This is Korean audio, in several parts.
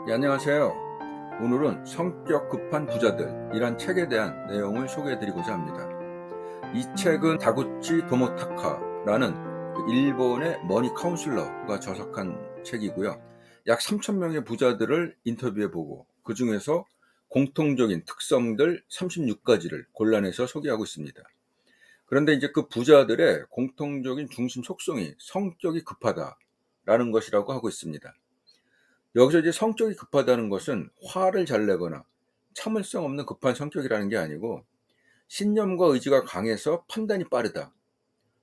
네, 안녕하세요. 오늘은 성격 급한 부자들이란 책에 대한 내용을 소개해드리고자 합니다. 이 책은 다구치 도모타카라는 일본의 머니 카운슬러가 저작한 책이고요. 약 3,000명의 부자들을 인터뷰해보고 그 중에서 공통적인 특성들 36가지를 골라내서 소개하고 있습니다. 그런데 이제 그 부자들의 공통적인 중심 속성이 성격이 급하다라는 것이라고 하고 있습니다. 여기서 이제 성격이 급하다는 것은 화를 잘 내거나 참을성 없는 급한 성격이라는 게 아니고, 신념과 의지가 강해서 판단이 빠르다.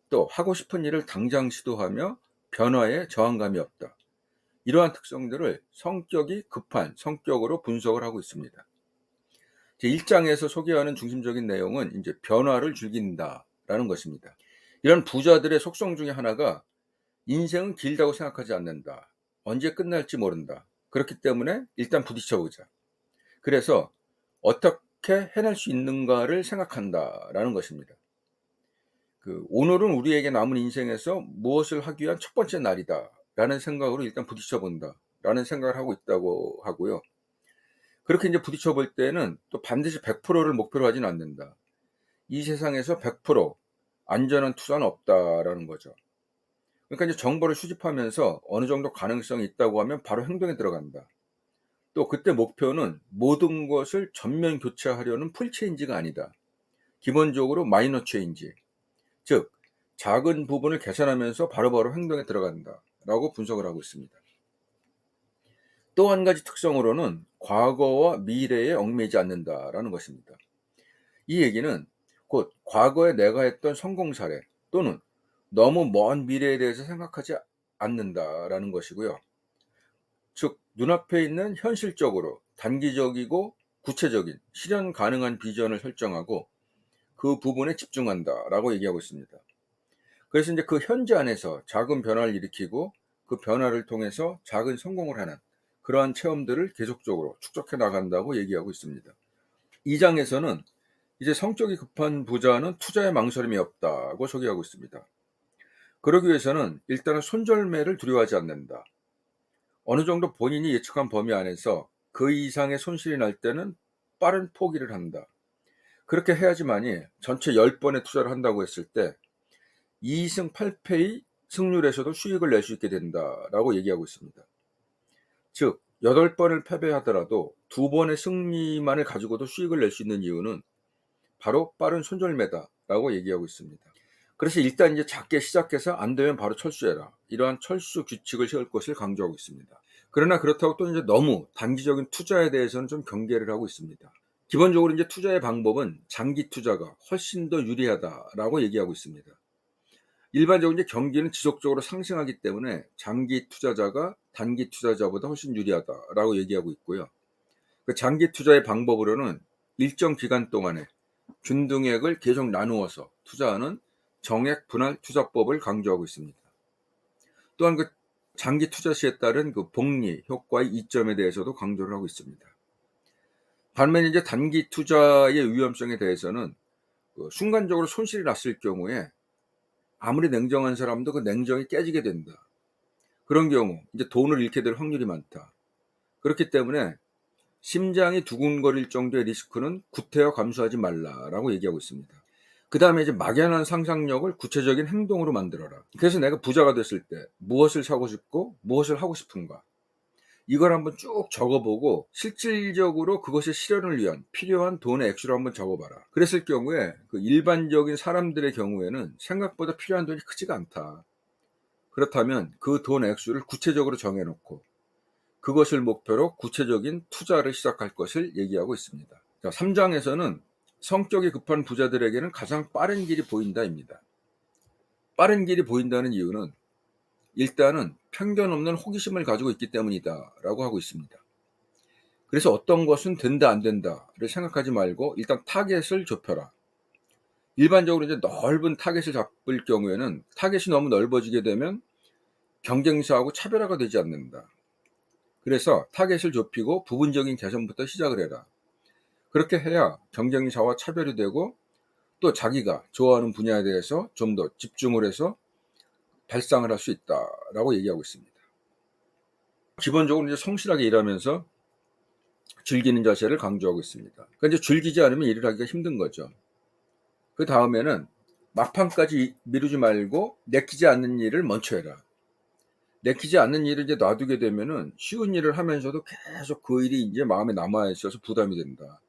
또 하고 싶은 일을 당장 시도하며 변화에 저항감이 없다. 이러한 특성들을 성격이 급한 성격으로 분석을 하고 있습니다. 제 1장에서 소개하는 중심적인 내용은 이제 변화를 즐긴다라는 것입니다. 이런 부자들의 속성 중에 하나가 인생은 길다고 생각하지 않는다. 언제 끝날지 모른다. 그렇기 때문에 일단 부딪혀보자. 그래서 어떻게 해낼 수 있는가를 생각한다라는 것입니다. 오늘은 우리에게 남은 인생에서 무엇을 하기 위한 첫 번째 날이다 라는 생각으로 일단 부딪혀본다 라는 생각을 하고 있다고 하고요. 그렇게 이제 부딪혀볼 때는 또 반드시 100%를 목표로 하진 않는다. 이 세상에서 100% 안전한 투자는 없다라는 거죠. 그러니까 이제 정보를 수집하면서 어느 정도 가능성이 있다고 하면 바로 행동에 들어간다. 또 그때 목표는 모든 것을 전면 교체하려는 풀 체인지가 아니다. 기본적으로 마이너 체인지, 즉 작은 부분을 개선하면서 바로바로 행동에 들어간다라고 분석을 하고 있습니다. 또 한 가지 특성으로는 과거와 미래에 얽매이지 않는다라는 것입니다. 이 얘기는 곧 과거에 내가 했던 성공 사례 또는 너무 먼 미래에 대해서 생각하지 않는다라는 것이고요. 즉 눈앞에 있는 현실적으로 단기적이고 구체적인 실현 가능한 비전을 설정하고 그 부분에 집중한다라고 얘기하고 있습니다. 그래서 이제 그 현재 안에서 작은 변화를 일으키고 그 변화를 통해서 작은 성공을 하는 그러한 체험들을 계속적으로 축적해 나간다고 얘기하고 있습니다. 2장에서는 이제 성격이 급한 부자는 투자에 망설임이 없다고 소개하고 있습니다. 그러기 위해서는 일단은 손절매를 두려워하지 않는다. 어느 정도 본인이 예측한 범위 안에서 그 이상의 손실이 날 때는 빠른 포기를 한다. 그렇게 해야지만이 전체 10번의 투자를 한다고 했을 때 2승 8패의 승률에서도 수익을 낼 수 있게 된다라고 얘기하고 있습니다. 즉 8번을 패배하더라도 2번의 승리만을 가지고도 수익을 낼 수 있는 이유는 바로 빠른 손절매다라고 얘기하고 있습니다. 그래서 일단 이제 작게 시작해서 안 되면 바로 철수해라. 이러한 철수 규칙을 세울 것을 강조하고 있습니다. 그러나 그렇다고 또 이제 너무 단기적인 투자에 대해서는 좀 경계를 하고 있습니다. 기본적으로 이제 투자의 방법은 장기 투자가 훨씬 더 유리하다라고 얘기하고 있습니다. 일반적으로 이제 경기는 지속적으로 상승하기 때문에 장기 투자자가 단기 투자자보다 훨씬 유리하다라고 얘기하고 있고요. 그 장기 투자의 방법으로는 일정 기간 동안에 균등액을 계속 나누어서 투자하는 정액 분할 투자법을 강조하고 있습니다. 또한 그 장기 투자 시에 따른 그 복리 효과의 이점에 대해서도 강조를 하고 있습니다. 반면에 이제 단기 투자의 위험성에 대해서는 순간적으로 손실이 났을 경우에 아무리 냉정한 사람도 그 냉정이 깨지게 된다. 그런 경우 이제 돈을 잃게 될 확률이 많다. 그렇기 때문에 심장이 두근거릴 정도의 리스크는 구태여 감수하지 말라라고 얘기하고 있습니다. 그 다음에 이제 막연한 상상력을 구체적인 행동으로 만들어라. 그래서 내가 부자가 됐을 때 무엇을 사고 싶고 무엇을 하고 싶은가, 이걸 한번 쭉 적어보고 실질적으로 그것의 실현을 위한 필요한 돈의 액수를 한번 적어봐라. 그랬을 경우에 그 일반적인 사람들의 경우에는 생각보다 필요한 돈이 크지가 않다. 그렇다면 그 돈 액수를 구체적으로 정해놓고 그것을 목표로 구체적인 투자를 시작할 것을 얘기하고 있습니다. 3장에서는 성격이 급한 부자들에게는 가장 빠른 길이 보인다입니다. 빠른 길이 보인다는 이유는 일단은 편견 없는 호기심을 가지고 있기 때문이다 라고 하고 있습니다. 그래서 어떤 것은 된다 안 된다를 생각하지 말고 일단 타겟을 좁혀라. 일반적으로 이제 넓은 타겟을 잡을 경우에는 타겟이 너무 넓어지게 되면 경쟁사하고 차별화가 되지 않는다. 그래서 타겟을 좁히고 부분적인 개선부터 시작을 해라. 그렇게 해야 경쟁사와 차별이 되고 또 자기가 좋아하는 분야에 대해서 좀 더 집중을 해서 발상을 할 수 있다라고 얘기하고 있습니다. 기본적으로 이제 성실하게 일하면서 즐기는 자세를 강조하고 있습니다. 그러니까 이제 즐기지 않으면 일을 하기가 힘든 거죠. 그 다음에는 막판까지 미루지 말고 내키지 않는 일을 먼저 해라. 내키지 않는 일을 이제 놔두게 되면은 쉬운 일을 하면서도 계속 그 일이 이제 마음에 남아 있어서 부담이 된다.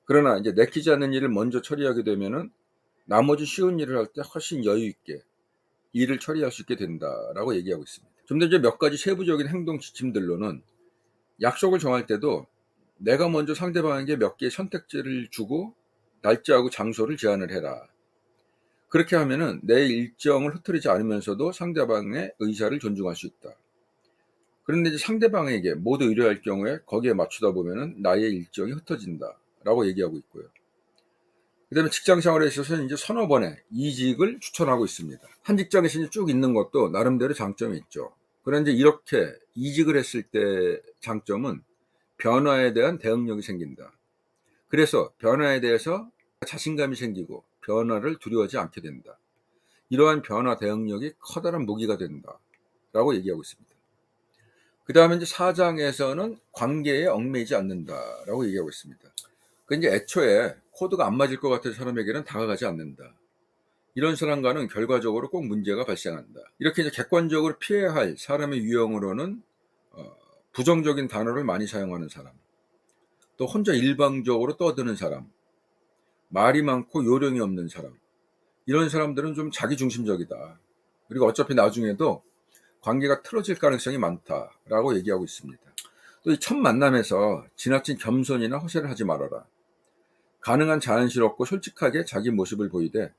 그러나 이제 내키지 않는 일을 먼저 처리하게 되면은 나머지 쉬운 일을 할 때 훨씬 여유 있게 일을 처리할 수 있게 된다라고 얘기하고 있습니다. 좀 더 이제 몇 가지 세부적인 행동 지침들로는 약속을 정할 때도 내가 먼저 상대방에게 몇 개의 선택지를 주고 날짜하고 장소를 제안을 해라. 그렇게 하면은 내 일정을 흐트리지 않으면서도 상대방의 의사를 존중할 수 있다. 그런데 이제 상대방에게 모두 의뢰할 경우에 거기에 맞추다 보면은 나의 일정이 흩어진다라고 얘기하고 있고요. 그다음에 직장 생활에 있어서는 이제 서너 번의 이직을 추천하고 있습니다. 한 직장에서 이제 쭉 있는 것도 나름대로 장점이 있죠. 그런데 이제 이렇게 이직을 했을 때 장점은 변화에 대한 대응력이 생긴다. 그래서 변화에 대해서 자신감이 생기고 변화를 두려워하지 않게 된다. 이러한 변화 대응력이 커다란 무기가 된다라고 얘기하고 있습니다. 그 다음에 이제 4장에서는 관계에 얽매이지 않는다라고 얘기하고 있습니다. 그 이제 애초에 코드가 안 맞을 것 같은 사람에게는 다가가지 않는다. 이런 사람과는 결과적으로 꼭 문제가 발생한다. 이렇게 이제 객관적으로 피해야 할 사람의 유형으로는 부정적인 단어를 많이 사용하는 사람, 또 혼자 일방적으로 떠드는 사람, 말이 많고 요령이 없는 사람, 이런 사람들은 좀 자기중심적이다. 그리고 어차피 나중에도 관계가 틀어질 가능성이 많다라고 얘기하고 있습니다. 또 이 첫 만남에서 지나친 겸손이나 허세를 하지 말아라. 가능한 자연스럽고 솔직하게 자기 모습을 보이되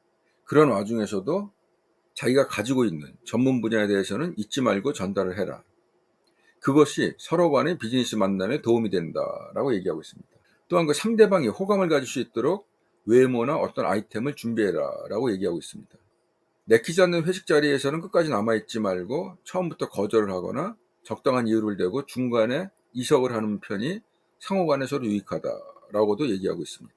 그런 와중에서도 자기가 가지고 있는 전문 분야에 대해서는 잊지 말고 전달을 해라. 그것이 서로 간의 비즈니스 만남에 도움이 된다라고 얘기하고 있습니다. 또한 그 상대방이 호감을 가질 수 있도록 외모나 어떤 아이템을 준비해라 라고 얘기하고 있습니다. 내키지 않는 회식 자리에서는 끝까지 남아있지 말고 처음부터 거절을 하거나 적당한 이유를 대고 중간에 이석을 하는 편이 상호간에 서로 유익하다라고도 얘기하고 있습니다.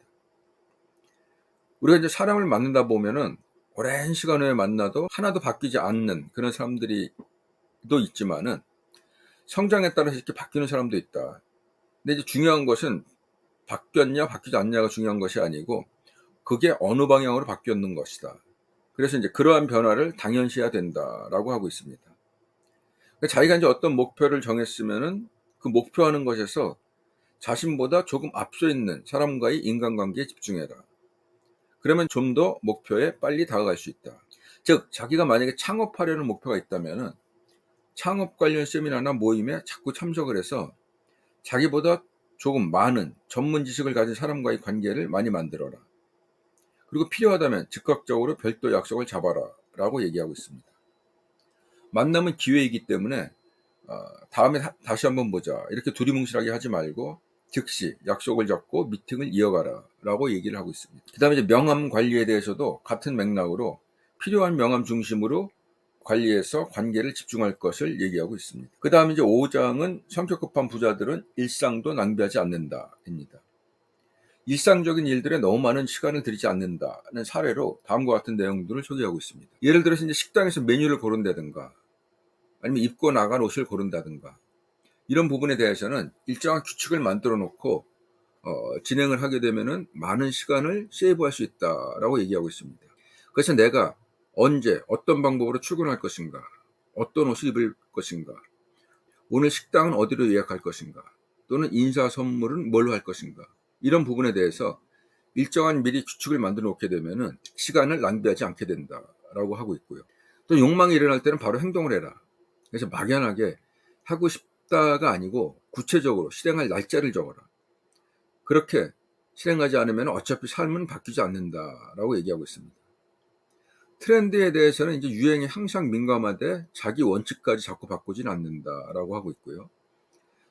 우리가 이제 사람을 만나다 보면은 오랜 시간 후에 만나도 하나도 바뀌지 않는 그런 사람들이 또 있지만은 성장에 따라서 이렇게 바뀌는 사람도 있다. 근데 이제 중요한 것은 바뀌었냐 바뀌지 않냐가 중요한 것이 아니고 그게 어느 방향으로 바뀌었는 것이다. 그래서 이제 그러한 변화를 당연시해야 된다라고 하고 있습니다. 그러니까 자기가 이제 어떤 목표를 정했으면은 그 목표하는 것에서 자신보다 조금 앞서 있는 사람과의 인간관계에 집중해라. 그러면 좀 더 목표에 빨리 다가갈 수 있다. 즉, 자기가 만약에 창업하려는 목표가 있다면은 창업 관련 세미나나 모임에 자꾸 참석을 해서 자기보다 조금 많은 전문 지식을 가진 사람과의 관계를 많이 만들어라. 그리고 필요하다면 즉각적으로 별도 약속을 잡아라 라고 얘기하고 있습니다. 만남은 기회이기 때문에 다음에 다시 한번 보자 이렇게 두리뭉실하게 하지 말고 즉시 약속을 잡고 미팅을 이어가라 라고 얘기를 하고 있습니다. 그 다음에 이제 명함 관리에 대해서도 같은 맥락으로 필요한 명함 중심으로 관리해서 관계를 집중할 것을 얘기하고 있습니다. 그 다음에 이제 5장은 성격 급한 부자들은 일상도 낭비하지 않는다입니다. 일상적인 일들에 너무 많은 시간을 들이지 않는다는 사례로 다음과 같은 내용들을 소개하고 있습니다. 예를 들어서 이제 식당에서 메뉴를 고른다든가 아니면 입고 나간 옷을 고른다든가 이런 부분에 대해서는 일정한 규칙을 만들어 놓고 진행을 하게 되면은 많은 시간을 세이브할 수 있다라고 얘기하고 있습니다. 그래서 내가 언제 어떤 방법으로 출근할 것인가, 어떤 옷을 입을 것인가, 오늘 식당은 어디로 예약할 것인가, 또는 인사 선물은 뭘로 할 것인가, 이런 부분에 대해서 일정한 미리 규칙을 만들어 놓게 되면은 시간을 낭비하지 않게 된다라고 하고 있고요. 또 욕망이 일어날 때는 바로 행동을 해라. 그래서 막연하게 하고 싶다가 아니고 구체적으로 실행할 날짜를 적어라. 그렇게 실행하지 않으면 어차피 삶은 바뀌지 않는다라고 얘기하고 있습니다. 트렌드에 대해서는 이제 유행에 항상 민감하되 자기 원칙까지 자꾸 바꾸진 않는다라고 하고 있고요.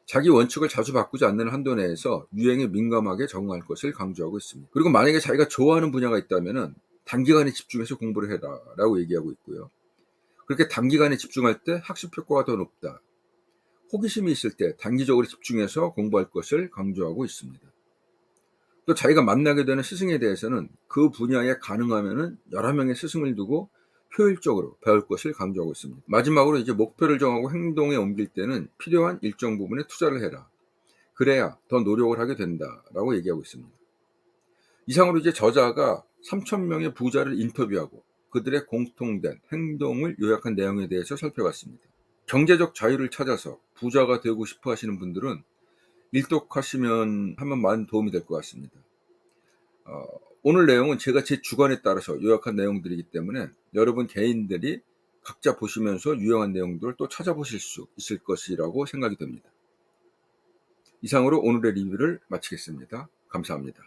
자기 원칙을 자주 바꾸지 않는 한도 내에서 유행에 민감하게 적응할 것을 강조하고 있습니다. 그리고 만약에 자기가 좋아하는 분야가 있다면은 단기간에 집중해서 공부를 해라 라고 얘기하고 있고요. 그렇게 단기간에 집중할 때 학습 효과가 더 높다. 호기심이 있을 때 단기적으로 집중해서 공부할 것을 강조하고 있습니다. 또 자기가 만나게 되는 스승에 대해서는 그 분야에 가능하면은 여러 명의 스승을 두고 효율적으로 배울 것을 강조하고 있습니다. 마지막으로 이제 목표를 정하고 행동에 옮길 때는 필요한 일정 부분에 투자를 해라. 그래야 더 노력을 하게 된다라고 얘기하고 있습니다. 이상으로 이제 저자가 3,000명의 부자를 인터뷰하고 그들의 공통된 행동을 요약한 내용에 대해서 살펴봤습니다. 경제적 자유를 찾아서 부자가 되고 싶어 하시는 분들은 일독하시면 하면 많은 도움이 될 것 같습니다. 오늘 내용은 제가 제 주관에 따라서 요약한 내용들이기 때문에 여러분 개인들이 각자 보시면서 유용한 내용들을 또 찾아보실 수 있을 것이라고 생각이 됩니다. 이상으로 오늘의 리뷰를 마치겠습니다. 감사합니다.